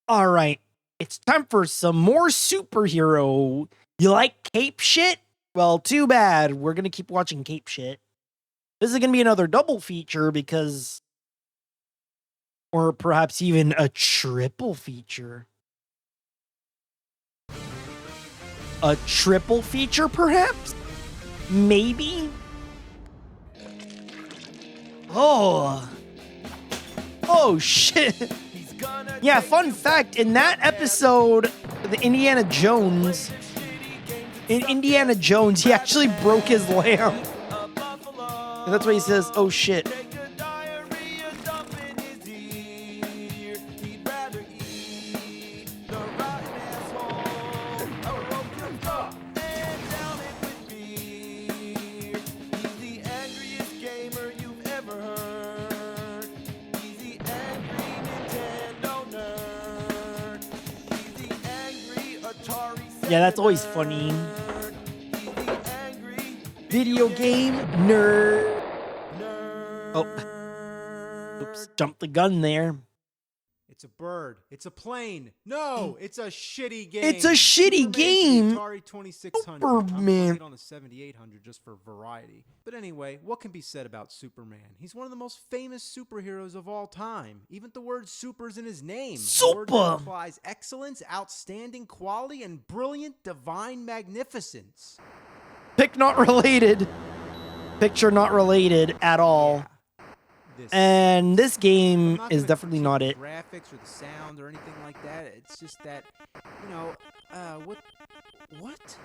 All right, it's time for some more superhero. You like cape shit? Well, too bad. We're going to keep watching cape shit. This is going to be another double feature because, or perhaps even a triple feature. A triple feature, perhaps? Maybe? Oh, shit. Yeah, fun fact, in that episode, the Indiana Jones, he actually broke his lamp. And that's why he says, oh shit. Yeah, that's always funny. Video game nerd. Oh. Oops, jumped the gun there. It's a bird. It's a plane. No, it's a shitty game. It's a shitty game. Atari 2600. Superman. I'm playing it on the 7800 just for variety. But anyway, what can be said about Superman? He's one of the most famous superheroes of all time. Even the word super's in his name. Super. The word that implies excellence, outstanding quality, and brilliant divine magnificence. Picture not related at all. And this game is definitely not it. Graphics or the sound or anything like that. It's just that, you know, what?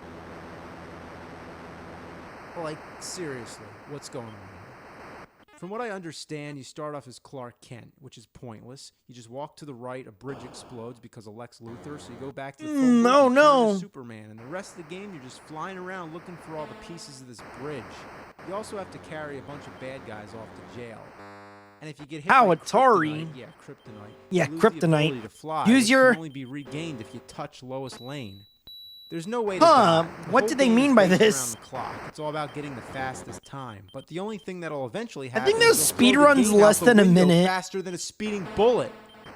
Like, seriously, what's going on here? From what I understand, you start off as Clark Kent, which is pointless. You just walk to the right, a bridge explodes because of Lex Luthor, so you go back to the phone booth and turn to Superman. And the rest of the game, you're just flying around looking for all the pieces of this bridge. You also have to carry a bunch of bad guys off to jail. And if you get hit by Atari. kryptonite. Yeah, you lose kryptonite. the ability to fly, Use which your. can only be regained if you touch Lois Lane. There's no way to Huh? die. The What whole did they game mean is by based this? around the clock. It's all about getting the fastest time. But the only thing that'll eventually I happen think there's is speed they'll throw the runs game less out than the a window minute. faster than a speeding bullet.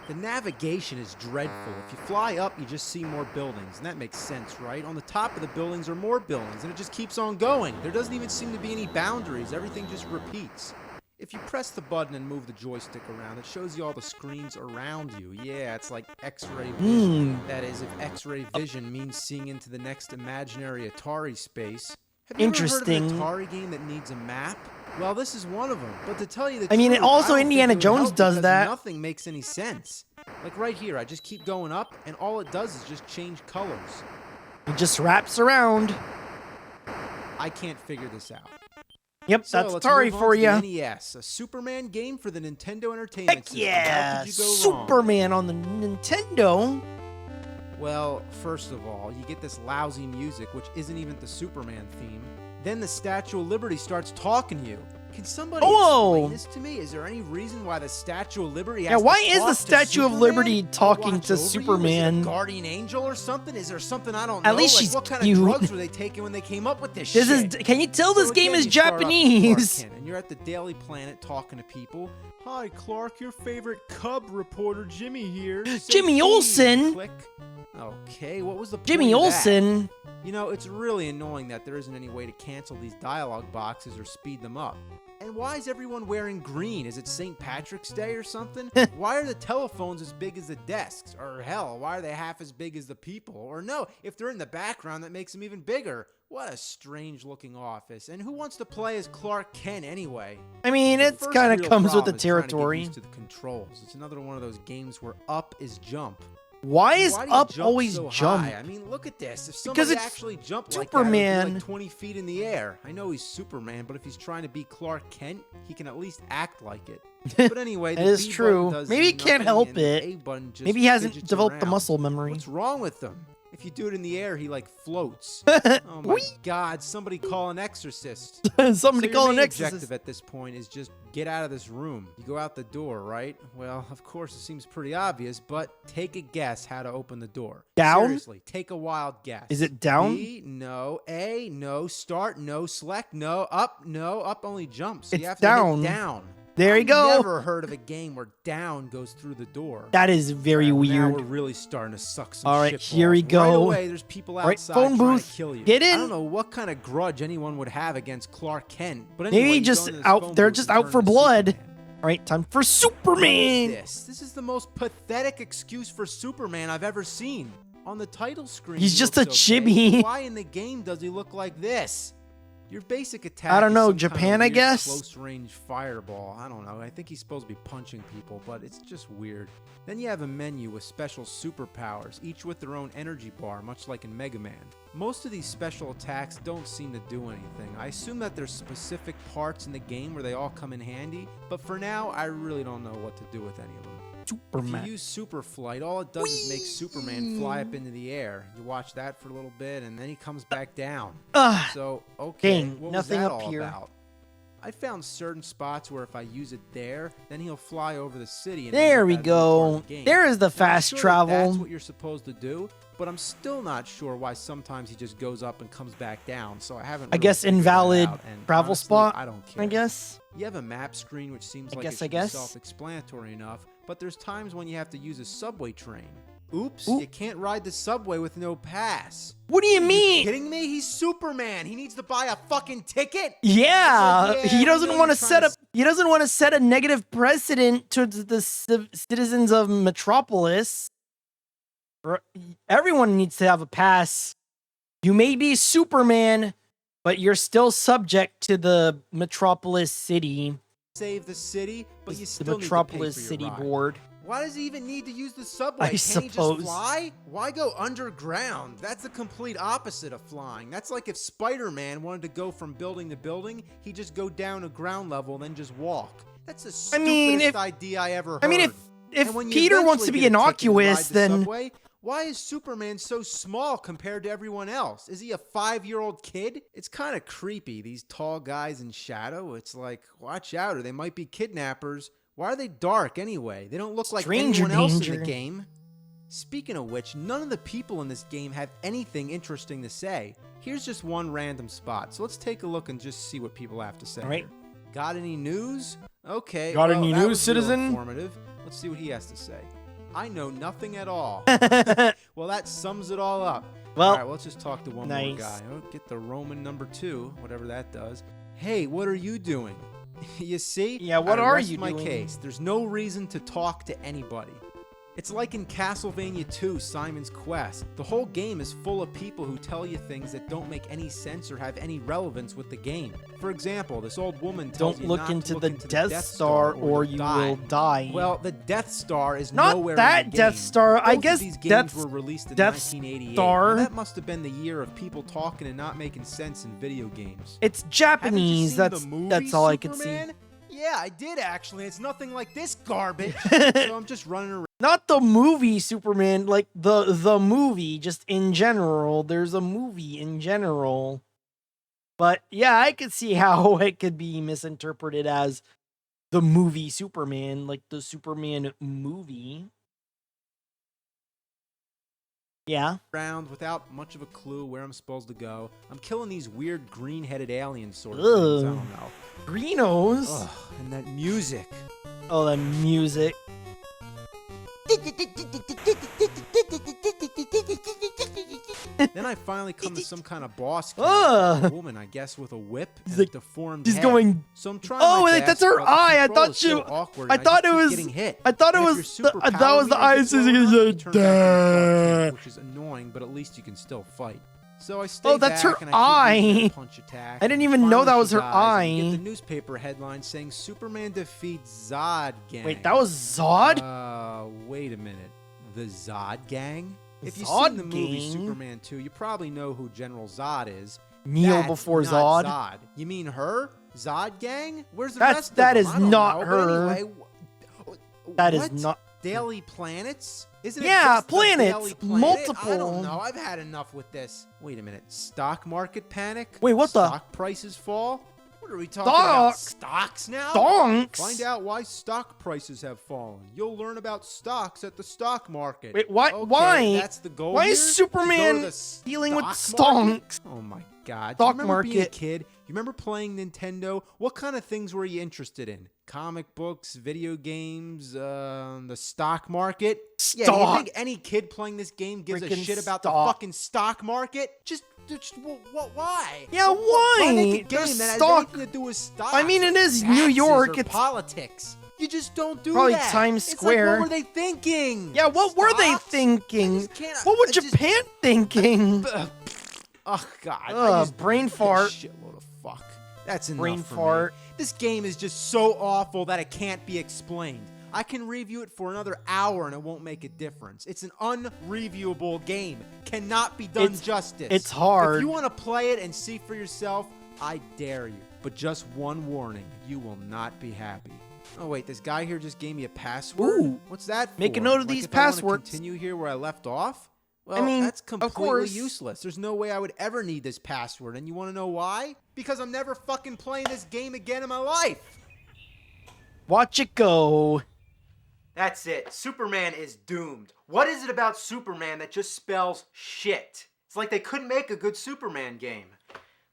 The navigation is dreadful. If you fly up, you just see more buildings, and that makes sense, right? On the top of the buildings are more buildings, and it just keeps on going. There doesn't even seem to be any boundaries. Everything just repeats. If you press the button and move the joystick around, it shows you all the screens around you. Yeah, it's like X-ray vision. That is, if X-ray vision means seeing into the next imaginary Atari space. Have you ever heard of an Atari game that needs a map? Well, this is one of them. But to tell you the truth, it also I don't Indiana think it would Jones help does because that. Nothing makes any sense. Like right here, I just keep going up, and all it does is just change colors. It just wraps around. I can't figure this out. Yep, So that's let's Atari move on for to you. the NES, a Superman game for the Nintendo Entertainment Heck System. yeah! How could you go wrong? Superman on the Nintendo. Well, first of all, you get this lousy music, which isn't even the Superman theme. Then the Statue of Liberty starts talking to you. Can somebody explain this to me? Is there any reason why the Statue of Liberty has why to is talk the to Statue of Superman? Liberty talking Watch to over you? Is it Superman? a guardian angel or something? Is there something I don't At know? least Like, she's what kind cute. of drugs were they taking when they came up with this This shit? is. Can you tell this So game again, is you start off as Clark Japanese? Kent, and you're at the Daily Planet talking to people. Hi, Clark, your favorite Cub reporter Jimmy here. Jimmy Olsen. Click. Okay, what was the point Jimmy of that? Olsen. You know, it's really annoying that there isn't any way to cancel these dialogue boxes or speed them up. And why is everyone wearing green? Is it St. Patrick's Day or something? Why are the telephones as big as the desks? Or hell, why are they half as big as the people? Or no, if they're in the background, that makes them even bigger. What a strange looking office. And who wants to play as Clark Kent anyway? I mean, it first kind of real comes with the problem is trying to get territory. used to the controls. It's another one of those games where up is jump. Why is Why do you up jump always so jump? high? I mean, look at this. If Because somebody it's actually jumped Superman. like that, it would be like 20 feet in the air. I know he's Superman, but if he's trying to be Clark Kent, he can at least act like it. But anyway, That the is B true. button does Maybe he can't nothing, help and the it. A button just Maybe he hasn't fidgets developed the around. muscle memory. What's wrong with them? If you do it in the air, he like floats. Oh my God! Somebody call an exorcist. Somebody So call your an main exorcist. objective at this point is just get out of this room. You go out the door, right? Well, of course, it seems pretty obvious, but take a guess how to open the door. Down? Seriously, take a wild guess. Is it down? B, no. A, no. Start, no. Select, no. Up, no. Up only jumps. So It's you have to down. hit down. There you go. I've never heard of a game where down goes through the door. That is very Now weird. we're really starting to suck some All right, shit here we balls. go. Right away, there's people All right, outside phone trying booth. to kill you. Get in. I don't know what kind of grudge anyone would have against Clark Kent. But anyway, Maybe you just go into this out. phone They're booth just and out turn for into blood. Superman. All right, time for What is Superman. this is the most pathetic excuse for Superman I've ever seen. On the title screen, He's he just looks a okay. chibi. Why in the game does he look like this? Your basic attack. I don't is know, some kind of Japan, I weird guess? Close-range fireball. I don't know. I think he's supposed to be punching people, but it's just weird. Then you have a menu with special superpowers, each with their own energy bar, much like in Mega Man. Most of these special attacks don't seem to do anything. I assume that there's specific parts in the game where they all come in handy, but for now, I really don't know what to do with any of them. Superman. If you use Super Flight, all it does is make Superman fly up into the air. You watch that for a little bit, and then he comes back down. So, okay, dang, what nothing was that up all here. about? I found certain spots where if I use it there, then he'll fly over the city. And There end we up as a part go. of the game. There is the Now, I'm fast sure that travel. That's what you're supposed to do, but I'm still not sure why sometimes he just goes up and comes back down. So I haven't. I Really guess figured that invalid out, and travel honestly, spot, I don't care. I guess. You have a map screen, which seems like guess, it should I guess. be self-explanatory enough, but there's times when you have to use a subway train. Oops, Oop. you can't ride the subway with no pass. What do you Are you mean? kidding me? He's Superman. He needs to buy a fucking ticket? Yeah, It's like, yeah, he we doesn't know want to you're set trying up. He doesn't want to set a negative precedent to the citizens of Metropolis. Everyone needs to have a pass. You may be Superman, but you're still subject to the Metropolis City, Save the city, but you the still Metropolis need to pay for City your ride. Board. Why does he even need to use the subway? I Can't he suppose. just fly? Why go underground? That's the complete opposite of flying. That's like if Spider-Man wanted to go from building to building, he'd just go down to ground level and then just walk. That's the stupidest idea I ever heard. I mean, if And when you Peter wants to eventually be get a ticket and ride innocuous, the then subway, why is Superman so small compared to everyone else? Is he a 5-year-old kid? It's kind of creepy, these tall guys in shadow. It's like, watch out, or they might be kidnappers. Why are they dark anyway? They don't look like Stranger anyone else in danger. the game. Speaking of which, none of the people in this game have anything interesting to say. Here's just one random spot. So let's take a look and just see what people have to say. All right. Here. Got any news? Okay. Got well, any that news, was real citizen? Informative. Let's see what he has to say. I know nothing at all. Well, that sums it all up. Well, all right, well, let's just talk to one more nice. guy. Oh, get the Roman number 2, whatever that does. Hey, what are you doing? You see? Yeah, what I are rest you my doing? case. There's no reason to talk to anybody. It's like in Castlevania 2, Simon's Quest. The whole game is full of people who tell you things that don't make any sense or have any relevance with the game. For example, this old woman tells don't you look not into to the look into Death Star or you'll you die. will die. Well, the Death Star is Not nowhere that in the Death game. Star. I Both guess of these games Death- were released in Death 1988. Star- Now, that must have been the year of people talking and not making sense in video games. It's Haven't you Japanese. seen That's the movie that's all I could see. Superman? Yeah, I did actually. It's nothing like this garbage. So I'm just running around. Not the movie Superman, like the movie, just in general. There's a movie in general. But yeah, I could see how it could be misinterpreted as the movie Superman, like the Superman movie. Yeah. Around without much of a clue where I'm supposed to go. I'm killing these weird green-headed aliens sort of things. I Ugh. don't know. Greenos. Ugh, and that music. Oh, the music. Then I finally come to some kind of boss Ugh. character, a woman, I guess, with a whip He's and like- a deformed She's head. going. So I'm trying Oh, my like, best, that's her but the eye. I control thought is so you- awkward I and thought just it keep was- getting hit. I thought it And if was your that superpower was the meter gets eyes. low enough, you turn back into Clark Kent, Duh. which is annoying, but at least you can still fight. So I stay that's her back and I keep using eye. that punch attack. I didn't and even know finally that she was her dies, and you eye. get the newspaper headline saying Superman defeats Zod Gang. Wait, that was Zod? Wait a minute. The Zod Gang? If you've Zod seen the movie Gang? Superman 2, you probably know who General Zod is. Kneel That's before not Zod? Zod. You mean her? Zod Gang? Where's the That's- rest that of is them? I don't not know, her. But anyway, That is what? not. Daily Planets? Isn't it Yeah, just the planets, Daily Planet? multiple. I don't know. I've had enough with this. Wait a minute. Stock market panic? Wait, what the- Stock prices fall? What are we talking about? Stocks now? Donks. Find out why stock prices have fallen. You'll learn about stocks at the stock market. Wait, what? Okay, Why? That's the goal. Why here? is To go to Superman the dealing with stock market? stonks? Oh my god. Stock Do you remember being a market. kid? You remember playing Nintendo? What kind of things were you interested in? comic books, video games, the stock market. Yeah, Stock. you think any kid playing this game gives a Freaking shit about stock. the fucking stock market? Just why? Yeah, Why make a why? game There's that has stock. anything to do with stocks? I mean, it is taxes, New York. Or It's politics. You just don't do probably that. Times It's Square. Like, what were they thinking? Yeah, what were they Stocks? thinking? I just can't- What was I just- Japan thinking? Oh God! Ugh, brain fart. Shitload of fuck. That's enough Brain for fart. me. This game is just so awful that it can't be explained. I can review it for another hour and it won't make a difference. It's an unreviewable game. Cannot be done justice. It's hard. If you want to play it and see for yourself, I dare you. But just one warning: you will not be happy. Oh wait, this guy here just gave me a password. Ooh. What's that for? Make a note of Like these if I wanna passwords. continue here where I left off. Well, I mean, that's of completely course. useless. There's no way I would ever need this password. And you want to know why? Because I'm never fucking playing this game again in my life. Watch it go. That's it. Superman is doomed. What is it about Superman that just spells shit? It's like they couldn't make a good Superman game.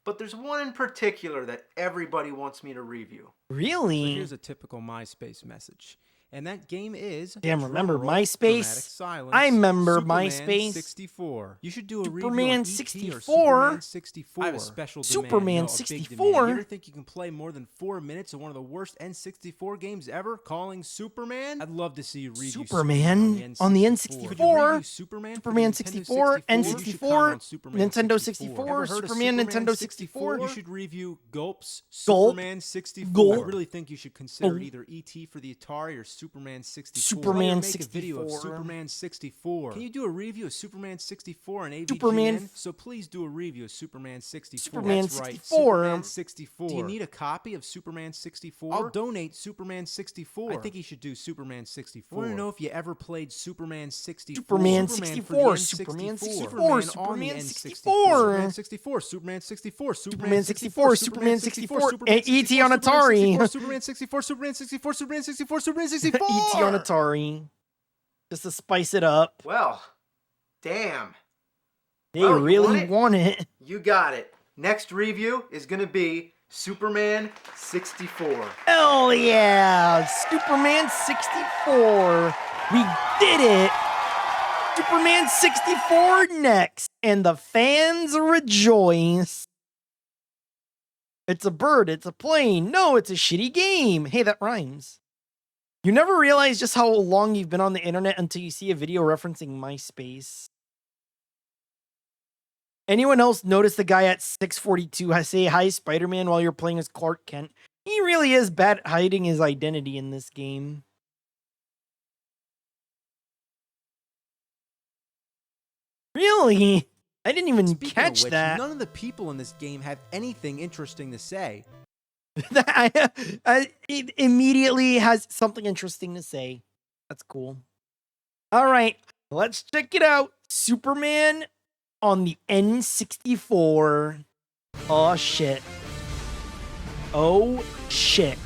But there's one in particular that everybody wants me to review. Really? So here's a typical MySpace message. And that game is... Damn, remember drum roll, MySpace? dramatic silence, I remember Superman MySpace. 64. You should do a Superman review on ET or 64? Superman 64. I have a special demand. Superman No, a big 64? demand. You ever think you can play more than 4 minutes of one of the worst N64 games ever, calling Superman? I'd love to see you review Superman on the N64. Could you review Superman, for the Superman Nintendo 64, 64? You should N64, comment on Superman Nintendo 64. 64, Ever heard of Superman, Nintendo 64? You should review Gulp's Gulp. Superman 64. Gulp. I really think you should consider Gulp. either ET for the Atari or Superman 64. Superman Make a video of 64. Superman 64. Can you do a review of Superman 64 on AVGN? Superman- So please do a review of Superman 64. Superman That's right, 64. Superman 64. Do you need a copy of Superman 64? I'll donate Superman 64. I think you should do Superman 64. I want to know if you ever played Superman 64. Superman for the 64, N64. Superman 64, Superman on the Superman N64. 64. Superman 64, Superman 64, Superman 64, Superman 64, and ET on Atari. Superman 64, Superman 64, Superman 64, Superman 64. ET on Atari. Just to spice it up. Well, damn. They Well, you really want it? want it. You got it. Next review is going to be Superman 64. Hell yeah! Superman 64. We did it! Superman 64 next. And the fans rejoice. It's a bird. It's a plane. No, it's a shitty game. Hey, that rhymes. You never realize just how long you've been on the internet until you see a video referencing MySpace. Anyone else notice the guy at 642 say hi Spider-Man while you're playing as Clark Kent? He really is bad at hiding his identity in this game. Really? I didn't even Speaking catch of which, that. none of the people in this game have anything interesting to say. It immediately has something interesting to say. That's cool. All right, let's check it out. Superman on the N64. Oh, shit. Oh, shit.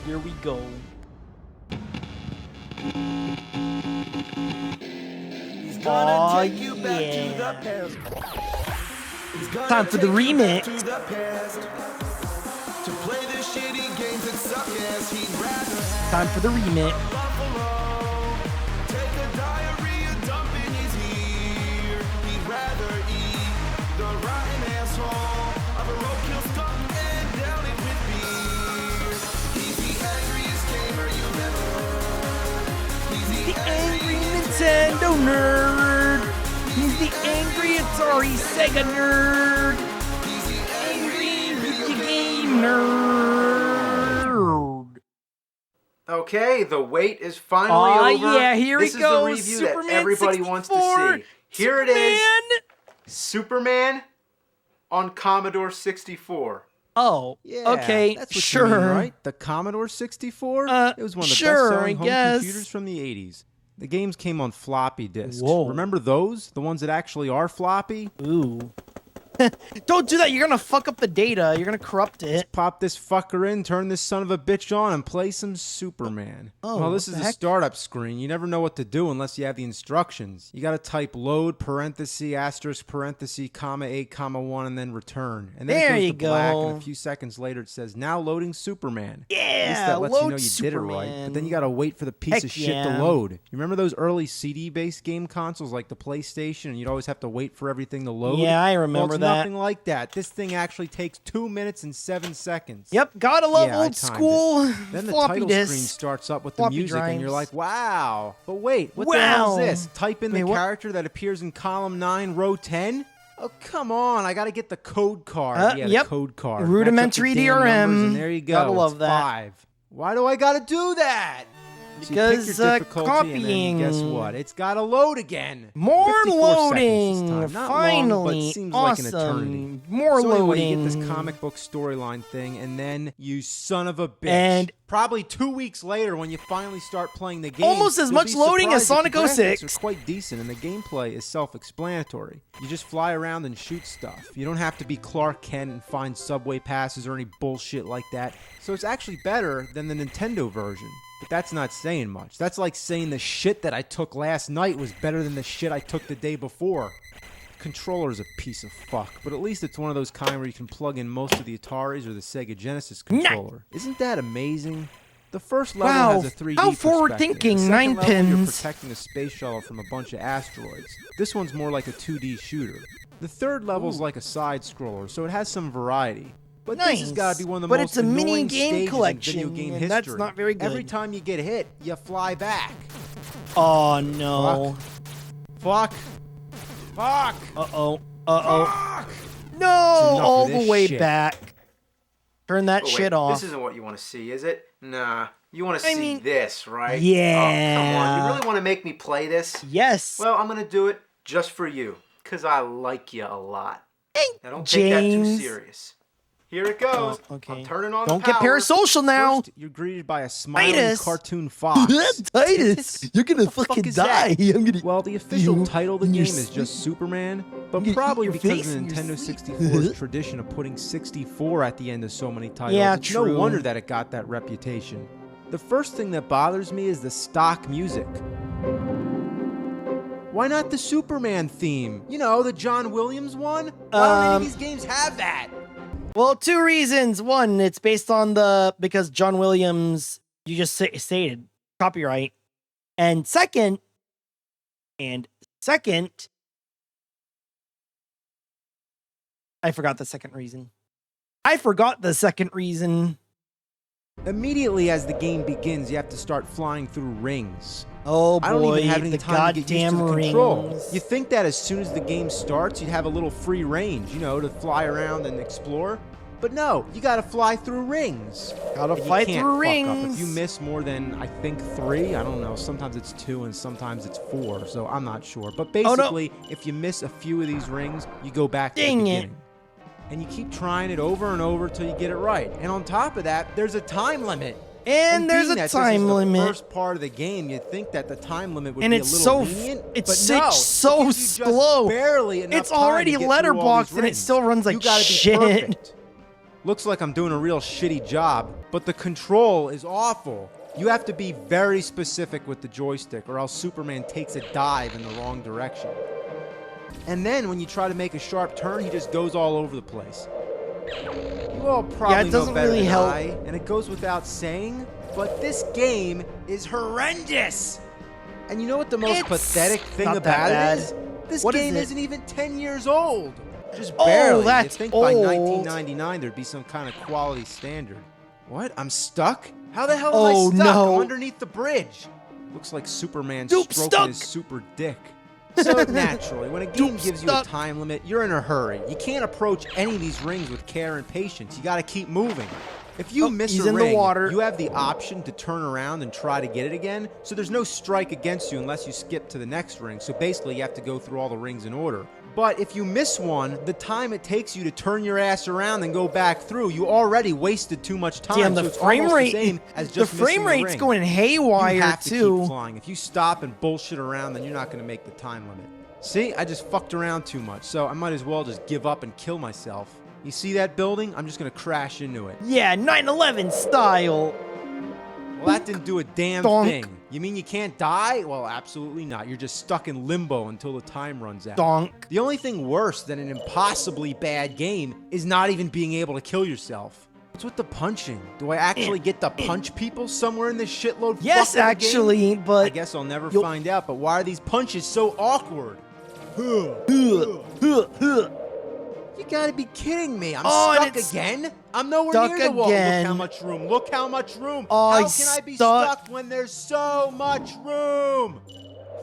Here we go. Oh, yeah. Time for the remix. Time for the remix. The angry Nintendo nerd. He's the angry Atari Sega nerd. Angry video game nerd. Okay, the wait is finally over. Yeah, here this we go. This is the review Superman that everybody 64. wants to see. Here it is. Superman on Commodore 64. Oh, Yeah, okay, that's what sure. you mean, right? The Commodore 64? It was one of the sure, best-selling I home guess. computers from the 80s. The games came on floppy disks. Whoa. Remember those? The ones that actually are floppy? Ooh. Don't do that. You're gonna fuck up the data. You're gonna corrupt it. Pop this fucker in, turn this son of a bitch on, and play some Superman. Oh, well, this what is the the heck? startup screen. You never know what to do unless you have the instructions. You gotta type load, parenthesis, asterisk, parenthesis, comma 8, comma 1, and then return. And then There it goes you to black, go. and a few seconds later it says, now loading Superman. At least Yeah, that lets you load know you did it right. But Superman. then you gotta wait for the piece Heck of shit to yeah. load. You remember those early CD-based game consoles like the PlayStation, and you'd always have to wait for everything to load? Yeah, I Well, remember it's that. nothing like that. This thing actually takes 2 minutes and 7 seconds. Yep, gotta love Yeah, I old timed school Then the floppy title disk. screen starts up with the floppy music, and you're drives. like, wow. But wait, what the hell Wow. is this? Type in Wait, the what? character that appears in column 9, row 10? Oh, come on. I got to get the code card. Yeah, yep. the code card. Match up Rudimentary the damn DRM. numbers, and there you go. Gotta love It's that. 5. Why do I got to do that? So you Because, pick your difficulty, and copying. then guess what? It's got to load again. More 54 seconds loading. this time. Not Finally. long, but seems like an awesome. eternity. More So anyway, loading. you get this comic book storyline thing, and then you son of a bitch. And- probably 2 weeks later, when you finally start playing the game, Almost as you'll much be loading as surprised that the Sonic graphics 06. are quite decent, and the gameplay is self-explanatory. You just fly around and shoot stuff. You don't have to be Clark Kent and find subway passes or any bullshit like that. So it's actually better than the Nintendo version. But that's not saying much. That's like saying the shit that I took last night was better than the shit I took the day before. Controller's a piece of fuck, but at least it's one of those kind where you can plug in most of the Ataris or the Sega Genesis controller. Isn't that amazing? The first level Wow, has a 3D how perspective. forward-thinking, The second 9 level, You're pins. protecting a space shuttle from a bunch of asteroids. This one's more like a 2D shooter. The third level's like a side scroller, so it has some variety. But this has got to be one of the But most it's a mini annoying game stages collection, in video game and history. that's not very good. Every time you get hit, you fly back. Oh no. Fuck. Fuck. Uh-oh. Uh-oh. Fuck. No, enough all of the this way shit. back. Turn that Oh, wait, shit off. This isn't what you want to see, is it? Nah. You want to I see mean, this, right? yeah. Oh, come on. You really want to make me play this? Yes. Well, I'm going to do it just for you, because I like you a lot. Thank Now, don't take that too James. serious. Here it goes. Oh, okay. I'm turning on Don't the get power. parasocial now. First, you're greeted by a smiling Titus. cartoon fox. Titus, you're gonna fucking is die. that? I'm gonna. Well, the official You title of the in game your is just Superman, but You eat probably your because face of the in your Nintendo sleep. 64's tradition of putting 64 at the end of so many titles. Yeah, it's true. no wonder that it got that reputation. The first thing that bothers me is the stock music. Why not the Superman theme? You know, the John Williams one? Why don't any of these games have that? Well, 2 reasons. One, it's based on because John Williams, you just stated copyright, and second, I forgot the second reason. Immediately as the game begins, you have to start flying through rings. Oh I don't boy, even have any the time to get used to goddamn the control. rings. You think that as soon as the game starts, you'd have a little free range, you know, to fly around and explore. But no, you gotta fly through rings. Gotta And you fly can't through fuck up. rings. If you miss more than, I think, 3, I don't know, sometimes it's 2 and sometimes it's 4, so I'm not sure. But Oh, no. basically, if you miss a few of these rings, you go back to the Dang it. beginning. And you keep trying it over and over till you get it right. And on top of that, there's a time limit. And there's being a that this time is the limit. First part of the game, you'd think that the time limit would And be it's a little so lenient, it's but so- no, so it gives you just slow. barely enough It's time already to get through all these letterboxed and it rings. still runs like you gotta shit. Be perfect. Looks like I'm doing a real shitty job, but the control is awful. You have to be very specific with the joystick, or else Superman takes a dive in the wrong direction. And then when you try to make a sharp turn, he just goes all over the place. You all probably it doesn't know better really than help. I, and it goes without saying, but this game is horrendous. And you know what the most It's pathetic thing not that about bad. it is? This What is game it? isn't even 10 years old. Just Oh, barely. that's You'd think by old. 1999 there'd be some kind of quality standard. What? I'm stuck? How the hell am Oh, I stuck? no. I'm underneath the bridge. Looks like Superman Dupe stroking stuck. his super dick. So naturally, when a game Dupe gives you a stuck. time limit, you're in a hurry. You can't approach any of these rings with care and patience. You gotta keep moving. If you Oh, miss he's a in the ring, water. you have the option to turn around and try to get it again, so there's no strike against you unless you skip to the next ring. So basically, you have to go through all the rings in order. But if you miss one, the time it takes you to turn your ass around and go back through, you already wasted too much time. Damn, so the it's frame almost rate, the same as the just frame missing the rate's ring. going You haywire have to too. keep flying. If you stop and bullshit around, then you're not going to make the time limit. See, I just fucked around too much, so I might as well just give up and kill myself. You see that building? I'm just gonna crash into it. Yeah, 9/11 style. Well, that didn't do a damn Donk. thing. You mean you can't die? Well, absolutely not. You're just stuck in limbo until the time runs out. Donk. The only thing worse than an impossibly bad game is not even being able to kill yourself. What's with the punching? Do I actually get to punch people somewhere in this shitload? Yes, fuck of a game? actually, I but guess I'll never you'll- find out, but why are these punches so awkward? You gotta be kidding me. I'm Oh, and stuck it's again? I'm nowhere stuck near the wall. again. Look how much room. Look how much room. Oh, how he's can I be stuck. stuck when there's so much room?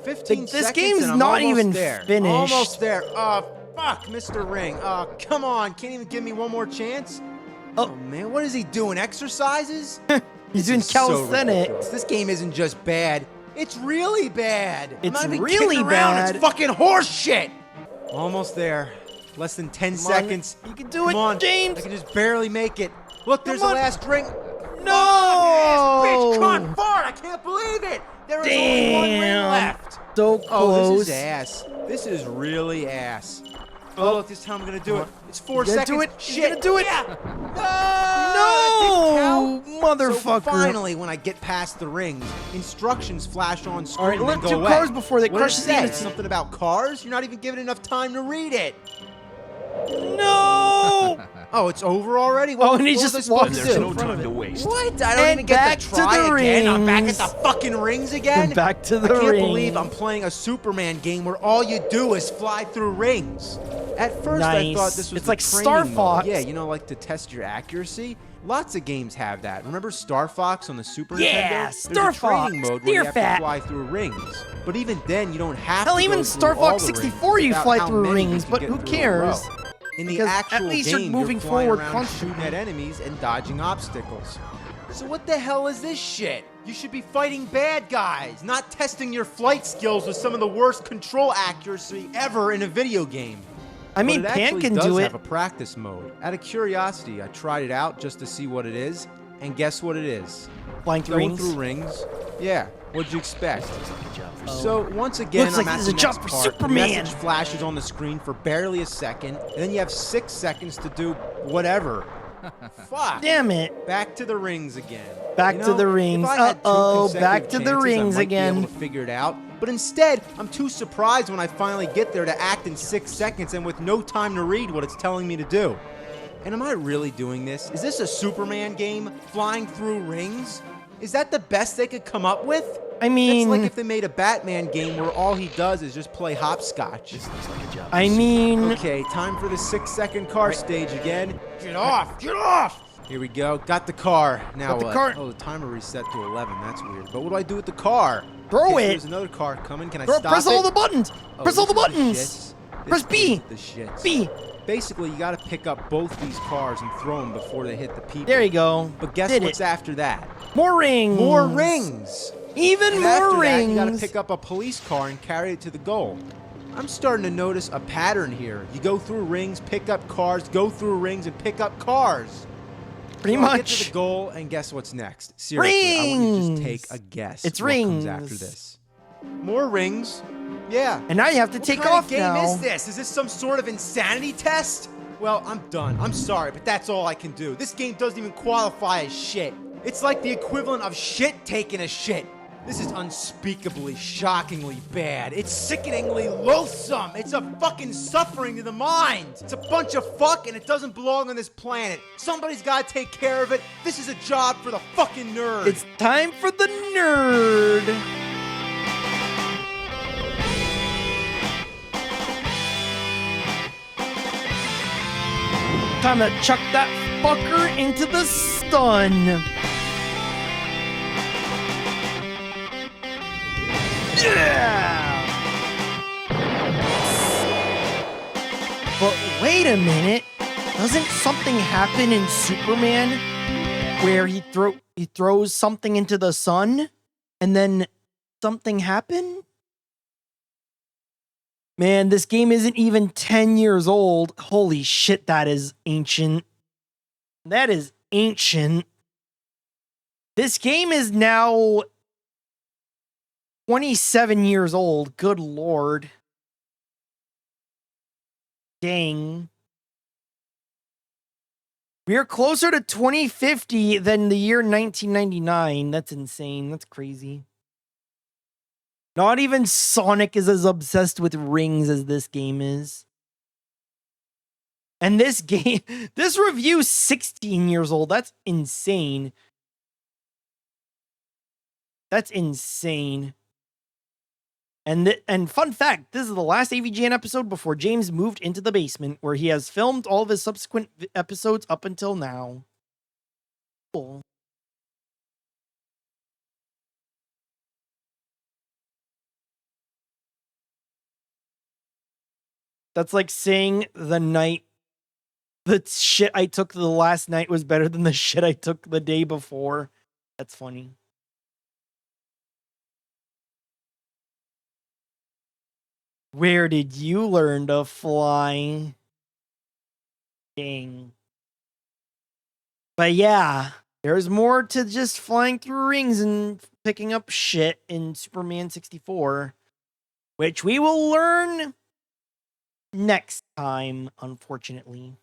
15 This seconds game's and I'm not almost even there. finished. Almost there. Oh, fuck, Mr. Ring. Oh, come on. Can't even give me one more chance? Oh. Oh, man. What is he doing? Exercises? he's doing This is so calisthenics. ridiculous. This game isn't just bad. It's really bad. I'm It's not even really kidding around. bad. It's fucking horse shit. Almost there. Less than 10 Come on. seconds. You can do Come it, on. James. I can just barely make it. Look, there's Come the on. last ring. No! This bitch caught fart. I can't believe it. There is only one ring Damn. left. So Oh, close. this is ass. This is really ass. Oh, look, this time I'm going to do it. It's 4 He's gonna seconds. do it. He's Shit. gonna do it. Yeah. No, That didn't count. motherfucker. So finally, when I get past the rings, instructions flash on screen All right, and then let go two away. cars before they What crush does the it say? unity. Something about cars? You're not even given enough time to read it. No! Oh, it's over already? What, Oh, and he what just was I supposed walks to There's do? no time to waste. What? I don't And even get back to to try the again. I'm back at rings. the fucking rings again. Back to the I can't rings. believe I'm playing a Superman game where all you do is fly through rings. At first, I Nice. thought this was It's the like training Star mode. Fox. Yeah, you know, like to test your accuracy. Lots of games have that. Remember Star Fox on the Super Yeah, Nintendo? Star There's a training Fox, mode where you Deer have Fat. to fly through rings. But even then, you don't have Hell, to even go Star through all Fox the 64 rings. you It's fly about how through many you rings, can but get who through in a cares? row. In the Because at actual least you're game, moving you're flying forward around constantly. shooting at enemies and dodging obstacles. So what the hell is this shit? You should be fighting bad guys, not testing your flight skills with some of the worst control accuracy ever in a video game. I mean, but it Pan actually can does do it. have a practice mode. Out of curiosity, I tried it out just to see what it is, and guess what it is? Flying through Going rings. through rings. Yeah, what'd you expect? Oh. So once again, Looks I'm like at this the is a job next for part. Superman. The message flashes on the screen for barely a second, and then you have 6 seconds to do whatever. Fuck. Damn it. Back to the rings again. Back You to know, the rings. if I had two Uh-oh, consecutive back to the chances, rings I might again. Be able to figure it out. But instead, I'm too surprised when I finally get there to act in 6 seconds and with no time to read what it's telling me to do. And am I really doing this? Is this a Superman game? Flying through rings? Is that the best they could come up with? I mean, It's like if they made a Batman game where all he does is just play hopscotch. I mean, Okay, time for the 6-second car stage again. Get off! Get off! Here we go. Got the car. Now Got the what? car. Oh, the timer reset to 11. That's weird. But what do I do with the car? Throw Okay, it. There's another car coming. Can I bro, stop press it? all the buttons. Oh, Press all the this is buttons. shits. Press This B. is the shits. B. Basically, you got to pick up both these cars and throw them before they hit the people. There you go. But guess Did what's it. after that? More rings. More rings. Even And more after rings. that, you got to pick up a police car and carry it to the goal. I'm starting to notice a pattern here. You go through rings, pick up cars, go through rings, and pick up cars. Pretty So I get to much. the goal, and guess what's next? Seriously, I want you to just Rings. take a guess. It's what rings. comes after this. More rings. Yeah. And now you have to What take kind off of game now. is this? Is this some sort of insanity test? Well, I'm done. I'm sorry, but that's all I can do. This game doesn't even qualify as shit. It's like the equivalent of shit taking a shit. This is unspeakably, shockingly bad. It's sickeningly loathsome. It's a fucking suffering to the mind. It's a bunch of fuck, and it doesn't belong on this planet. Somebody's got to take care of it. This is a job for the fucking nerd. It's time for the nerd. Time to chuck that fucker into the sun. Yeah! But wait a minute. Doesn't something happen in Superman where he throws something into the sun and then something happened? Man, this game isn't even 10 years old. Holy shit, that is ancient. That is ancient. This game is now 27 years old. Good lord. Dang. We are closer to 2050 than the year 1999. That's insane. That's crazy. Not even Sonic is as obsessed with rings as this game is. And this game, this review's 16 years old. That's insane. That's insane. And fun fact, this is the last AVGN episode before James moved into the basement, where he has filmed all of his subsequent episodes up until now. Cool. That's like saying the shit I took the last night was better than the shit I took the day before. That's funny. Where did you learn to fly? Dang. But yeah, there's more to just flying through rings and picking up shit in Superman 64, which we will learn next time, unfortunately.